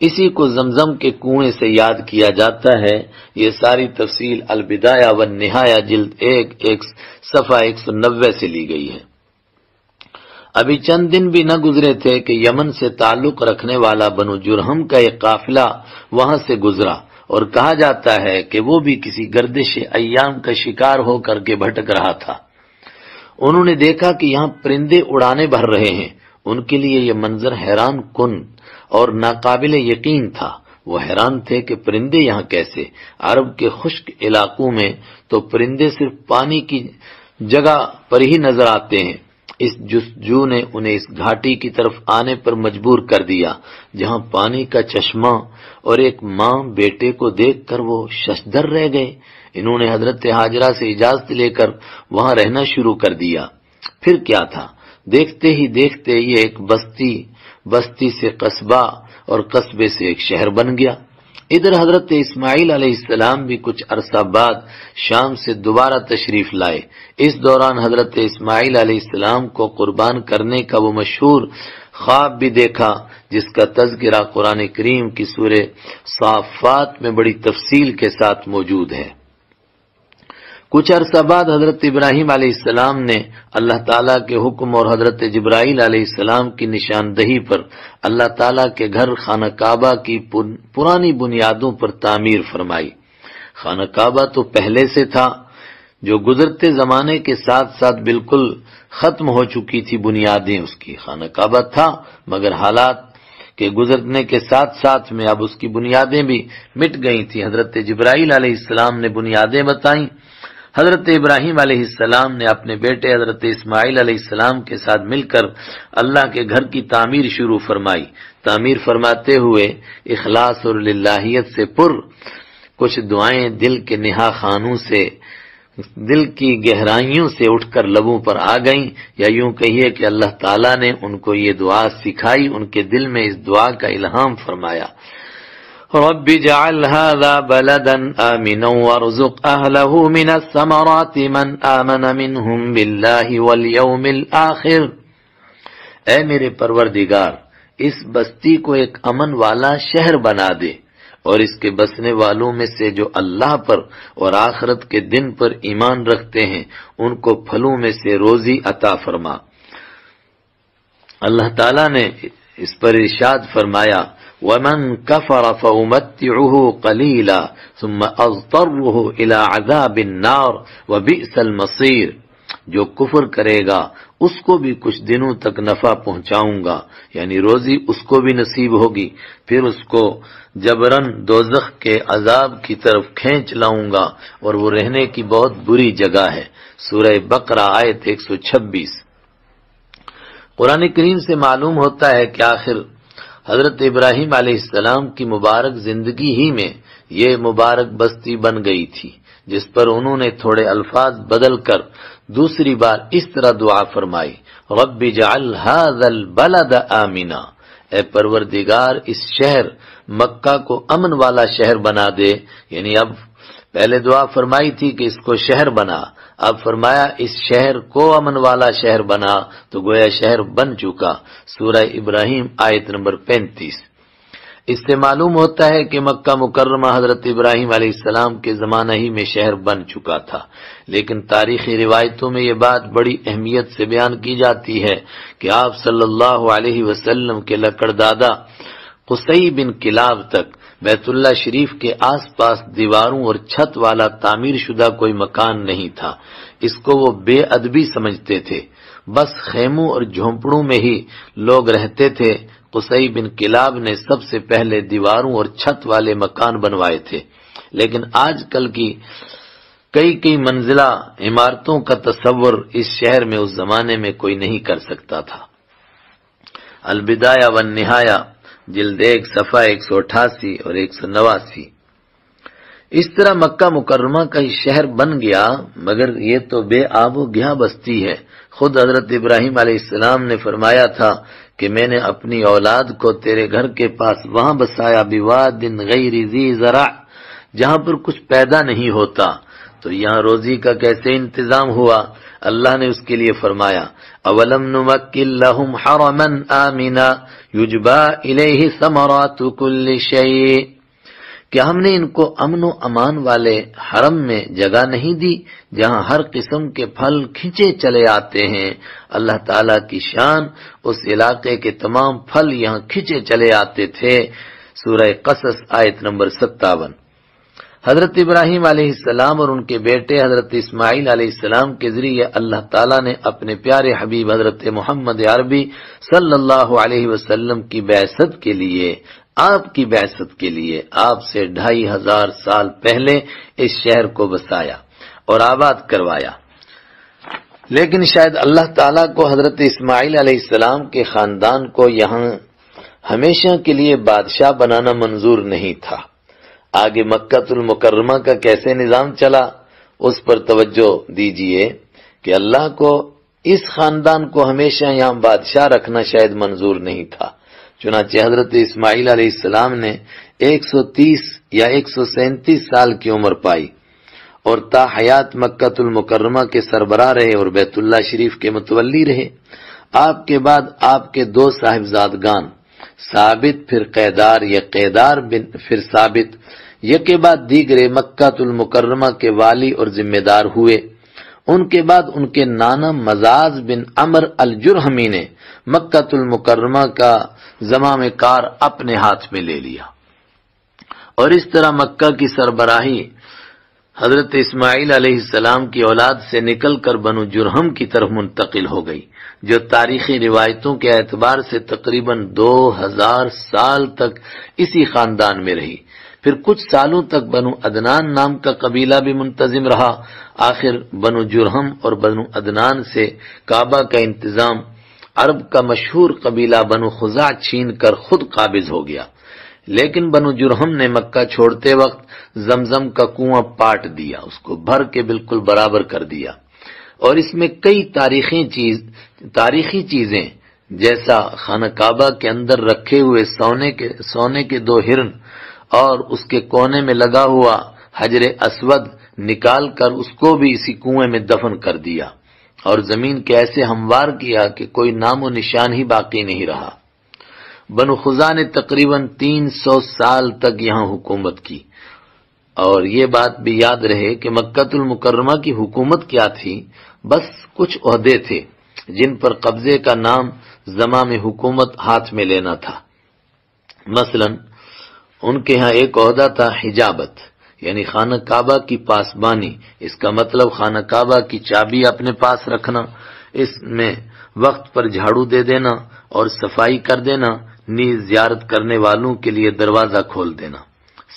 اسی کو زمزم کے کنویں سے یاد کیا جاتا ہے۔ یہ ساری تفصیل البدایہ والنہایہ جلد 1 صفحہ 190 سے لی گئی ہے۔ ابھی چند دن بھی نہ گزرے تھے کہ یمن سے تعلق رکھنے والا بنو جرہم کا ایک قافلہ وہاں سے گزرا، اور کہا جاتا ہے کہ وہ بھی کسی گردش ایام کا شکار ہو کر کے بھٹک رہا تھا۔ انہوں نے دیکھا کہ یہاں پرندے اڑانے بھر رہے ہیں۔ ان کے لیے یہ منظر حیران کن اور ناقابل یقین تھا۔ وہ حیران تھے کہ پرندے یہاں کیسے؟ عرب کے خشک علاقوں میں تو پرندے صرف پانی کی جگہ پر ہی نظر آتے ہیں۔ اس جستجو نے انہیں اس گھاٹی کی طرف آنے پر مجبور کر دیا جہاں پانی کا چشمہ اور ایک ماں بیٹے کو دیکھ کر وہ ششدر رہ گئے۔ انہوں نے حضرت ہاجرہ سے اجازت لے کر وہاں رہنا شروع کر دیا۔ پھر کیا تھا، دیکھتے ہی دیکھتے یہ ایک بستی سے قصبہ اور قصبے سے ایک شہر بن گیا۔ ادھر حضرت اسماعیل علیہ السلام بھی کچھ عرصہ بعد شام سے دوبارہ تشریف لائے۔ اس دوران حضرت اسماعیل علیہ السلام کو قربان کرنے کا وہ مشہور خواب بھی دیکھا، جس کا تذکرہ قرآن کریم کی سورہ صافات میں بڑی تفصیل کے ساتھ موجود ہے۔ کچھ عرصہ بعد حضرت ابراہیم علیہ السلام نے اللہ تعالیٰ کے حکم اور حضرت جبرائیل علیہ السلام کی نشاندہی پر اللہ تعالیٰ کے گھر خانہ کعبہ کی پرانی بنیادوں پر تعمیر فرمائی۔ خانہ کعبہ تو پہلے سے تھا، جو گزرتے زمانے کے ساتھ ساتھ بالکل ختم ہو چکی تھی بنیادیں اس کی۔ خانہ کعبہ تھا مگر حالات کے گزرنے کے ساتھ ساتھ میں اب اس کی بنیادیں بھی مٹ گئی تھیں۔ حضرت جبرائیل علیہ السلام نے بنیادیں بتائیں۔ حضرت ابراہیم علیہ السلام نے اپنے بیٹے حضرت اسماعیل علیہ السلام کے ساتھ مل کر اللہ کے گھر کی تعمیر شروع فرمائی۔ تعمیر فرماتے ہوئے اخلاص اور للہیت سے کچھ دعائیں دل کے نہا خانوں سے، دل کی گہرائیوں سے اٹھ کر لبوں پر آ گئیں، یا یوں کہیے کہ اللہ تعالیٰ نے ان کو یہ دعا سکھائی، ان کے دل میں اس دعا کا الہام فرمایا۔ رب اجعل هذا بلدا آمنا وارزق أهله من الثمرات من آمن منهم بالله واليوم الآخر۔ اے میرے پروردگار، اس بستی کو ایک امن والا شہر بنا دے، اور اس کے بسنے والوں میں سے جو اللہ پر اور آخرت کے دن پر ایمان رکھتے ہیں ان کو پھلوں میں سے روزی عطا فرما۔ اللہ تعالیٰ نے اس پر ارشاد فرمایا، وَمَن كَفَرَ فَأُمَتِّعُهُ قَلِيلًا ثُمَّ أَضْطَرُّهُ إِلَى عَذَابِ النَّارِ وَبِئْسَ الْمَصِيرُ۔ جو کفر کرے گا اس کو بھی کچھ دنوں تک نفع پہنچاؤں گا، یعنی روزی اس کو بھی نصیب ہوگی، پھر اس کو جبرن دوزخ کے عذاب کی طرف کھینچ لاؤں گا، اور وہ رہنے کی بہت بری جگہ ہے۔ سورہ بقرہ آیت 126۔ قرآن کریم سے معلوم ہوتا ہے کہ آخر حضرت ابراہیم علیہ السلام کی مبارک زندگی ہی میں یہ مبارک بستی بن گئی تھی، جس پر انہوں نے تھوڑے الفاظ بدل کر دوسری بار اس طرح دعا فرمائی، رب اجعل هذا البلد آمنا۔ اے پروردگار، اس شہر مکہ کو امن والا شہر بنا دے، یعنی اب پہلے دعا فرمائی تھی کہ اس کو شہر بنا، اب فرمایا اس شہر کو امن والا شہر بنا، تو گویا شہر بن چکا۔ سورہ ابراہیم آیت نمبر 35۔ اس سے معلوم ہوتا ہے کہ مکہ مکرمہ حضرت ابراہیم علیہ السلام کے زمانہ ہی میں شہر بن چکا تھا، لیکن تاریخی روایتوں میں یہ بات بڑی اہمیت سے بیان کی جاتی ہے کہ آپ صلی اللہ علیہ وسلم کے لکڑ دادا قصی بن کلاب تک بیت اللہ شریف کے آس پاس دیواروں اور چھت والا تعمیر شدہ کوئی مکان نہیں تھا۔ اس کو وہ بے ادبی سمجھتے تھے، بس خیموں اور جھونپڑوں میں ہی لوگ رہتے تھے۔ قصی بن کلاب نے سب سے پہلے دیواروں اور چھت والے مکان بنوائے تھے، لیکن آج کل کی کئی منزلہ عمارتوں کا تصور اس شہر میں اس زمانے میں کوئی نہیں کر سکتا تھا۔ البدایہ والنہایہ جلد 1 صفحہ 188 اور 189۔ اس طرح مکہ مکرمہ کا یہ شہر بن گیا، مگر یہ تو بے آب و گیا بستی ہے۔ خود حضرت ابراہیم علیہ السلام نے فرمایا تھا کہ میں نے اپنی اولاد کو تیرے گھر کے پاس وہاں بسایا، بواد غیر ذی زرع، جہاں پر کچھ پیدا نہیں ہوتا، تو یہاں روزی کا کیسے انتظام ہوا؟ اللہ نے اس کے لیے فرمایا، اولم نمکن لہم حرما آمنا یجبا الیہ ثمرات کل شیء، کہ ہم نے ان کو امن و امان والے حرم میں جگہ نہیں دی جہاں ہر قسم کے پھل کھنچے چلے آتے ہیں۔ اللہ تعالیٰ کی شان، اس علاقے کے تمام پھل یہاں کھنچے چلے آتے تھے۔ سورہ قصص آیت نمبر 57۔ حضرت ابراہیم علیہ السلام اور ان کے بیٹے حضرت اسماعیل علیہ السلام کے ذریعے اللہ تعالیٰ نے اپنے پیارے حبیب حضرت محمد عربی صلی اللہ علیہ وسلم کی بعثت کے لیے، آپ کی بعثت کے لیے آپ سے 2500 سال پہلے اس شہر کو بسایا اور آباد کروایا۔ لیکن شاید اللہ تعالیٰ کو حضرت اسماعیل علیہ السلام کے خاندان کو یہاں ہمیشہ کے لیے بادشاہ بنانا منظور نہیں تھا۔ آگے مکہ المکرمہ کا کیسے نظام چلا اس پر توجہ دیجئے کہ اللہ کو اس خاندان کو ہمیشہ یہاں بادشاہ رکھنا شاید منظور نہیں تھا۔ چنانچہ حضرت اسماعیل علیہ السلام نے 130 یا 137 سال کی عمر پائی اور تا حیات مکۃ المکرمہ کے سربراہ رہے اور بیت اللہ شریف کے متولی رہے۔ آپ کے بعد آپ کے 2 صاحبزادگان ثابت پھر قیدار یا قیدار بن پھر ثابت یکے بعد دیگرے مکۃ المکرمہ کے والی اور ذمہ دار ہوئے۔ ان کے بعد ان کے نانا مزاز بن عمر الجرہمی نے مکۃ المکرمہ کا زمام کار اپنے ہاتھ میں لے لیا، اور اس طرح مکہ کی سربراہی حضرت اسماعیل علیہ السلام کی اولاد سے نکل کر بنو جرہم کی طرف منتقل ہو گئی، جو تاریخی روایتوں کے اعتبار سے تقریباً 2000 سال تک اسی خاندان میں رہی۔ پھر کچھ سالوں تک بنو عدنان نام کا قبیلہ بھی منتظم رہا۔ آخر بنو جرہم اور بنو عدنان سے کعبہ کا انتظام عرب کا مشہور قبیلہ بنو خزاع چھین کر خود قابض ہو گیا، لیکن بنو جرہم نے مکہ چھوڑتے وقت زمزم کا کنواں پاٹ دیا، اس کو بھر کے بالکل برابر کر دیا، اور اس میں کئی تاریخی چیزیں جیسا خانہ کعبہ کے اندر رکھے ہوئے سونے کے 2 ہرن اور اس کے کونے میں لگا ہوا حجر اسود نکال کر اس کو بھی اسی کنویں میں دفن کر دیا، اور زمین کے ایسے ہموار کیا کہ کوئی نام و نشان ہی باقی نہیں رہا۔ بنو خزاع نے تقریباً 300 سال تک یہاں حکومت کی، اور یہ بات بھی یاد رہے کہ مکۃ المکرمہ کی حکومت کیا تھی، بس کچھ عہدے تھے جن پر قبضے کا نام زمام حکومت ہاتھ میں لینا تھا۔ مثلا ان کے ہاں ایک عہدہ تھا حجابت، یعنی خانہ کعبہ کی پاسبانی، اس کا مطلب خانہ کعبہ کی چابی اپنے پاس رکھنا، اس میں وقت پر جھاڑو دے دینا اور صفائی کر دینا، نیز زیارت کرنے والوں کے لیے دروازہ کھول دینا۔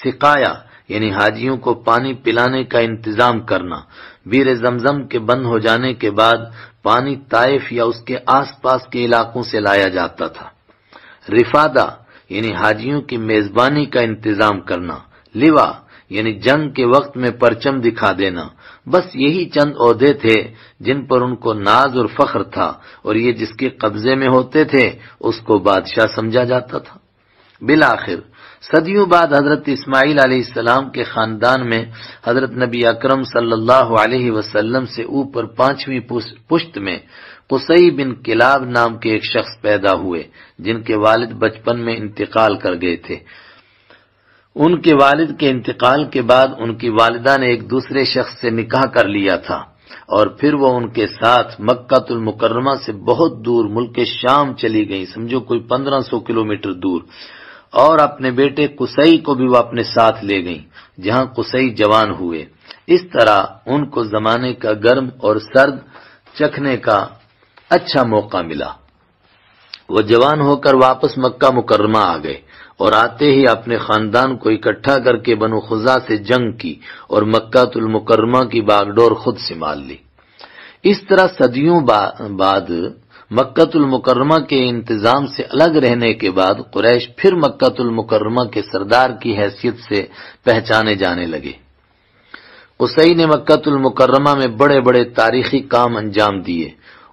سقایا یعنی حاجیوں کو پانی پلانے کا انتظام کرنا، بیر زمزم کے بند ہو جانے کے بعد پانی طائف یا اس کے آس پاس کے علاقوں سے لایا جاتا تھا۔ رفادہ یعنی حاجیوں کی میزبانی کا انتظام کرنا۔ لوا یعنی جنگ کے وقت میں پرچم دکھا دینا۔ بس یہی چند عہدے تھے جن پر ان کو ناز اور فخر تھا، اور یہ جس کے قبضے میں ہوتے تھے اس کو بادشاہ سمجھا جاتا تھا۔ بالآخر صدیوں بعد حضرت اسماعیل علیہ السلام کے خاندان میں حضرت نبی اکرم صلی اللہ علیہ وسلم سے اوپر 5ویں پشت میں قصی بن کلاب نام کے ایک شخص پیدا ہوئے، جن کے والد بچپن میں انتقال کر گئے تھے۔ ان کے والد کے انتقال کے بعد ان کی والدہ نے ایک دوسرے شخص سے نکاح کر لیا تھا، اور پھر وہ ان کے ساتھ مکہ المکرمہ سے بہت دور ملک شام چلی گئی، سمجھو کوئی 1500 کلومیٹر دور، اور اپنے بیٹے قصی کو بھی وہ اپنے ساتھ لے گئیں، جہاں قصی جوان ہوئے۔ اس طرح ان کو زمانے کا گرم اور سرد چکھنے کا اچھا موقع ملا۔ وہ جوان ہو کر واپس مکہ مکرمہ آ گئے، اور آتے ہی اپنے خاندان کو اکٹھا کر کے بنو خزاع سے جنگ کی اور مکہ المکرمہ کی باغڈور خود سنبھال لی۔ اس طرح صدیوں بعد مکہ المکرمہ کے انتظام سے الگ رہنے کے بعد قریش پھر مکہ المکرمہ کے سردار کی حیثیت سے پہچانے جانے لگے۔ قصی نے مکہ المکرمہ میں بڑے بڑے تاریخی کام انجام دیے۔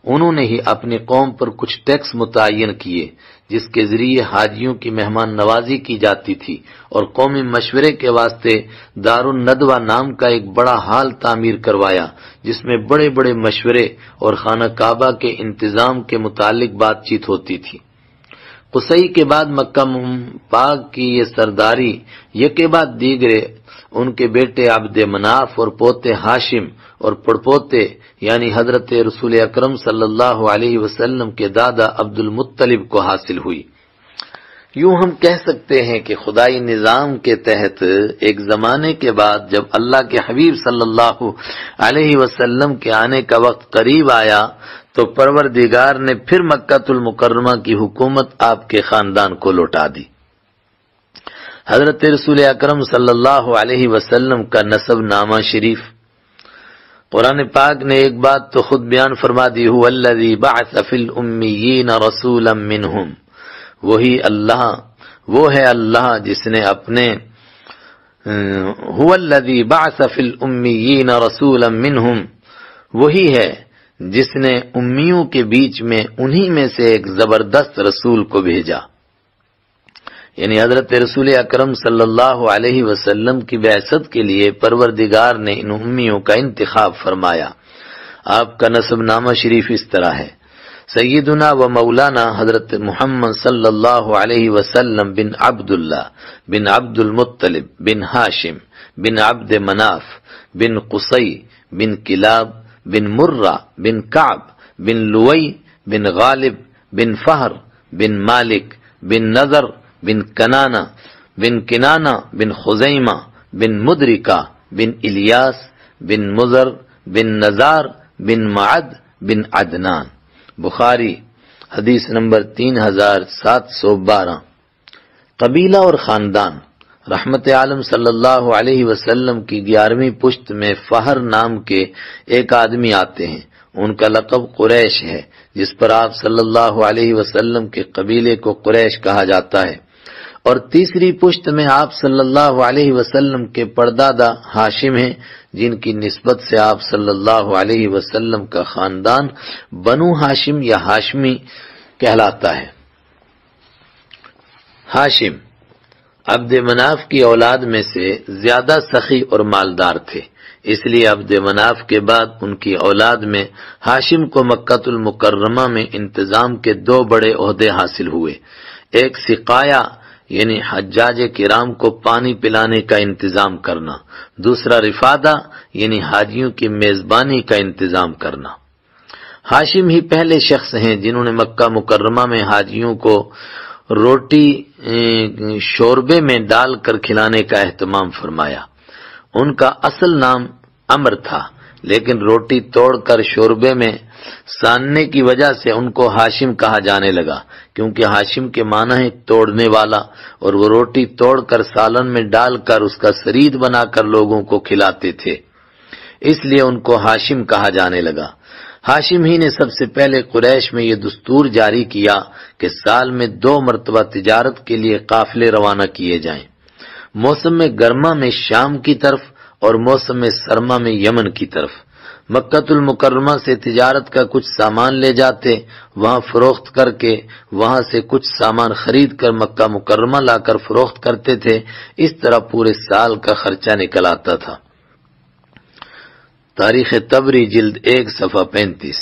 انہوں نے ہی اپنی قوم پر کچھ ٹیکس متعین کیے، جس کے ذریعے حاجیوں کی مہمان نوازی کی جاتی تھی، اور قومی مشورے کے واسطے دار الندوہ نام کا ایک بڑا ہال تعمیر کروایا، جس میں بڑے بڑے مشورے اور خانہ کعبہ کے انتظام کے متعلق بات چیت ہوتی تھی۔ قصی کے بعد مکہ پاک کی یہ سرداری یکے بعد دیگرے ان کے بیٹے عبد مناف اور پوتے ہاشم اور پڑپوتے یعنی حضرت رسول اکرم صلی اللہ علیہ وسلم کے دادا عبد المطلب کو حاصل ہوئی۔ یوں ہم کہہ سکتے ہیں کہ خدائی نظام کے تحت ایک زمانے کے بعد جب اللہ کے حبیب صلی اللہ علیہ وسلم کے آنے کا وقت قریب آیا تو پروردگار نے پھر مکہ المکرمہ کی حکومت آپ کے خاندان کو لوٹا دی۔ حضرت رسول اکرم صلی اللہ علیہ وسلم کا نسب نامہ شریف قرآن پاک نے ایک بات تو خود بیان فرما دی، هو الذی بعث فی الامیین رسولا منہم، وہی اللہ، وہ ہے اللہ جس نے اپنے هو الذی بعث فی الامیین رسولا منہم، وہی ہے جس نے امیوں کے بیچ میں انہی میں سے ایک زبردست رسول کو بھیجا۔ یعنی حضرت رسول اکرم صلی اللہ علیہ وسلم کی بعثت کے لیے پروردگار نے ان امیوں کا انتخاب فرمایا۔ آپ کا نسب نامہ شریف اس طرح ہے: سیدنا و مولانا حضرت محمد صلی اللہ علیہ وسلم بن عبداللہ بن عبد المطلب بن ہاشم بن عبد مناف بن قصی بن کلاب بن مرہ بن کعب بن لوئی بن غالب بن فہر بن مالک بن نضر بن کنانہ بن خزیمہ بن مدرکہ بن الیاس بن مزر بن نزار بن معد بن عدنان۔ بخاری حدیث نمبر 3712۔ قبیلہ اور خاندان۔ رحمت عالم صلی اللہ علیہ وسلم کی 11ویں پشت میں فہر نام کے ایک آدمی آتے ہیں۔ ان کا لقب قریش ہے، جس پر آپ صلی اللہ علیہ وسلم کے قبیلے کو قریش کہا جاتا ہے۔ اور تیسری پشت میں آپ صلی اللہ علیہ وسلم کے پردادا ہاشم ہیں، جن کی نسبت سے آپ صلی اللہ علیہ وسلم کا خاندان بنو ہاشم یا ہاشمی کہلاتا ہے۔ ہاشم عبد مناف کی اولاد میں سے زیادہ سخی اور مالدار تھے، اس لیے عبد مناف کے بعد ان کی اولاد میں ہاشم کو مکہ المکرمہ میں انتظام کے 2 بڑے عہدے حاصل ہوئے۔ ایک سقایا یعنی حجاج کرام کو پانی پلانے کا انتظام کرنا، دوسرا رفادہ یعنی حاجیوں کی میزبانی کا انتظام کرنا۔ ہاشم ہی پہلے شخص ہیں جنہوں نے مکہ مکرمہ میں حاجیوں کو روٹی شوربے میں ڈال کر کھلانے کا اہتمام فرمایا۔ ان کا اصل نام عمر تھا، لیکن روٹی توڑ کر شوربے میں ساننے کی وجہ سے ان کو ہاشم کہا جانے لگا، کیونکہ ہاشم کے معنی ہے توڑنے والا، اور وہ روٹی توڑ کر سالن میں ڈال کر اس کا سرید بنا کر لوگوں کو کھلاتے تھے، اس لیے ان کو ہاشم کہا جانے لگا۔ ہاشم ہی نے سب سے پہلے قریش میں یہ دستور جاری کیا کہ سال میں 2 مرتبہ تجارت کے لیے قافلے روانہ کیے جائیں، موسم گرما میں شام کی طرف اور موسم سرما میں یمن کی طرف۔ مکہ المکرمہ سے تجارت کا کچھ سامان لے جاتے، وہاں فروخت کر کے وہاں سے کچھ سامان خرید کر مکہ مکرمہ لا کر فروخت کرتے تھے۔ اس طرح پورے سال کا خرچہ نکل آتا تھا۔ تاریخ طبری جلد 1 صفحہ 35۔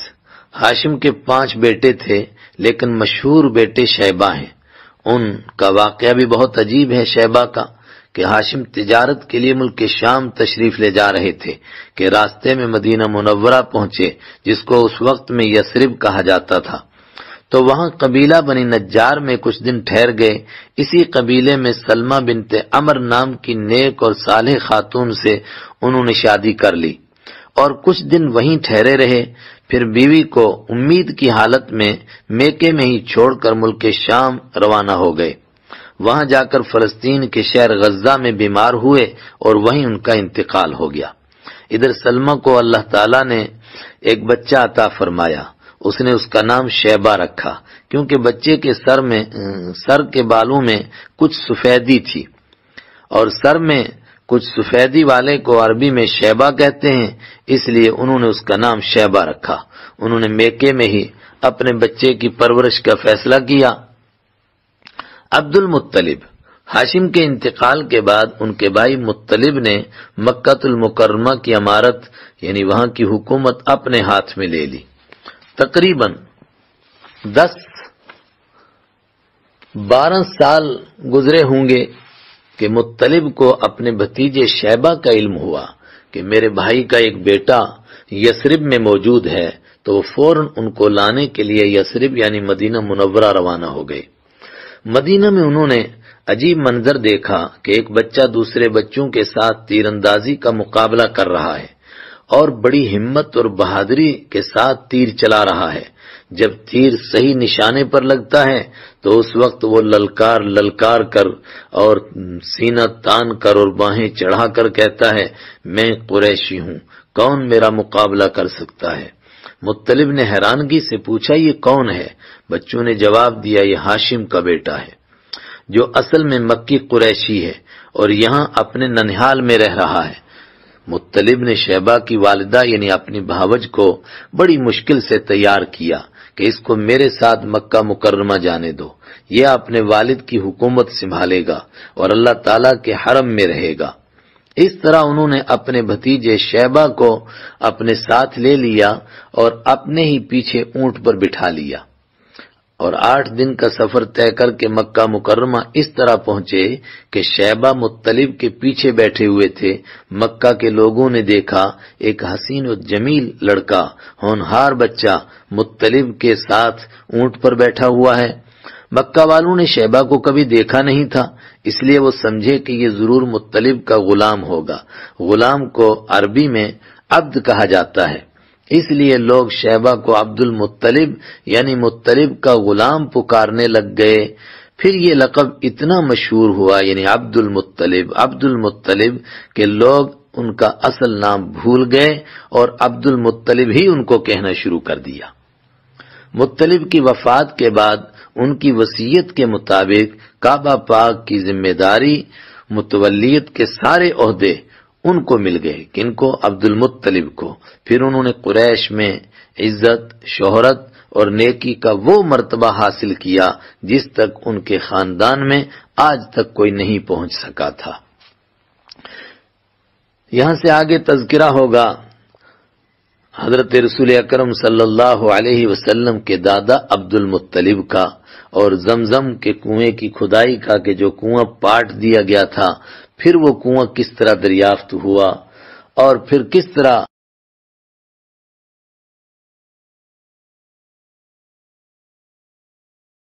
ہاشم کے 5 بیٹے تھے، لیکن مشہور بیٹے شیبہ ہیں۔ ان کا واقعہ بھی بہت عجیب ہے شیبہ کا، کہ ہاشم تجارت کے لیے ملک شام تشریف لے جا رہے تھے کہ راستے میں مدینہ منورہ پہنچے، جس کو اس وقت میں یثرب کہا جاتا تھا۔ تو وہاں قبیلہ بنی نجار میں کچھ دن ٹھہر گئے۔ اسی قبیلے میں سلمہ بنت عمر نام کی نیک اور صالح خاتون سے انہوں نے شادی کر لی اور کچھ دن وہیں ٹھہرے رہے۔ پھر بیوی کو امید کی حالت میں میکے میں ہی چھوڑ کر ملک شام روانہ ہو گئے۔ وہاں جا کر فلسطین کے شہر غزہ میں بیمار ہوئے اور وہیں ان کا انتقال ہو گیا۔ ادھر سلمہ کو اللہ تعالیٰ نے ایک بچہ عطا فرمایا، اس نے اس کا نام شیبہ رکھا، کیونکہ بچے کے سر کے بالوں میں کچھ سفیدی تھی، اور سر میں کچھ سفیدی والے کو عربی میں شیبہ کہتے ہیں، اس لیے انہوں نے اس کا نام شیبہ رکھا۔ انہوں نے میکے میں ہی اپنے بچے کی پرورش کا فیصلہ کیا۔ عبد المطلب ہاشم کے انتقال کے بعد ان کے بھائی مطلب نے مکہ المکرمہ کی امارت یعنی وہاں کی حکومت اپنے ہاتھ میں لے لی۔ تقریباً 10-12 سال گزرے ہوں گے کہ مطلب کو اپنے بھتیجے شیبہ کا علم ہوا کہ میرے بھائی کا ایک بیٹا یثرب میں موجود ہے، تو وہ فوراً ان کو لانے کے لیے یثرب یعنی مدینہ منورہ روانہ ہو گئے۔ مدینہ میں انہوں نے عجیب منظر دیکھا کہ ایک بچہ دوسرے بچوں کے ساتھ تیر اندازی کا مقابلہ کر رہا ہے اور بڑی ہمت اور بہادری کے ساتھ تیر چلا رہا ہے۔ جب تیر صحیح نشانے پر لگتا ہے تو اس وقت وہ للکار کر اور سینہ تان کر اور باہیں چڑھا کر کہتا ہے، میں قریشی ہوں، کون میرا مقابلہ کر سکتا ہے؟ مطلب نے حیرانگی سے پوچھا، یہ کون ہے؟ بچوں نے جواب دیا، یہ ہاشم کا بیٹا ہے، جو اصل میں مکی قریشی ہے اور یہاں اپنے ننہال میں رہ رہا ہے۔ مطلب نے شیبہ کی والدہ یعنی اپنی بھاوج کو بڑی مشکل سے تیار کیا کہ اس کو میرے ساتھ مکہ مکرمہ جانے دو، یہ اپنے والد کی حکومت سنبھالے گا اور اللہ تعالیٰ کے حرم میں رہے گا۔ اس طرح انہوں نے اپنے بھتیجے شیبہ کو اپنے ساتھ لے لیا اور اپنے ہی پیچھے اونٹ پر بٹھا لیا، اور 8 دن کا سفر طے کر کے مکہ مکرمہ اس طرح پہنچے کہ شیبہ مطلب کے پیچھے بیٹھے ہوئے تھے۔ مکہ کے لوگوں نے دیکھا ایک حسین و جمیل لڑکا، ہونہار بچہ مطلب کے ساتھ اونٹ پر بیٹھا ہوا ہے۔ مکہ والوں نے شیبہ کو کبھی دیکھا نہیں تھا، اس لیے وہ سمجھے کہ یہ ضرور مطلب کا غلام ہوگا۔ غلام کو عربی میں عبد کہا جاتا ہے، اس لیے لوگ شیبہ کو عبد المطلب یعنی مطلب کا غلام پکارنے لگ گئے۔ پھر یہ لقب اتنا مشہور ہوا، یعنی عبد المطلب کہ لوگ ان کا اصل نام بھول گئے اور عبد المطلب ہی ان کو کہنا شروع کر دیا۔ مطلب کی وفات کے بعد ان کی وصیت کے مطابق کعبہ پاک کی ذمہ داری، متولیت کے سارے عہدے ان کو مل گئے، کن کو؟ عبد المطلب کو۔ پھر انہوں نے قریش میں عزت، شہرت اور نیکی کا وہ مرتبہ حاصل کیا جس تک ان کے خاندان میں آج تک کوئی نہیں پہنچ سکا تھا۔ یہاں سے آگے تذکرہ ہوگا حضرت رسول اکرم صلی اللہ علیہ وسلم کے دادا عبد المطلب کا، اور زمزم کے کنویں کی کھدائی کا کہ جو کنواں پاٹ دیا گیا تھا، پھر وہ کنواں کس طرح دریافت ہوا، اور پھر کس طرح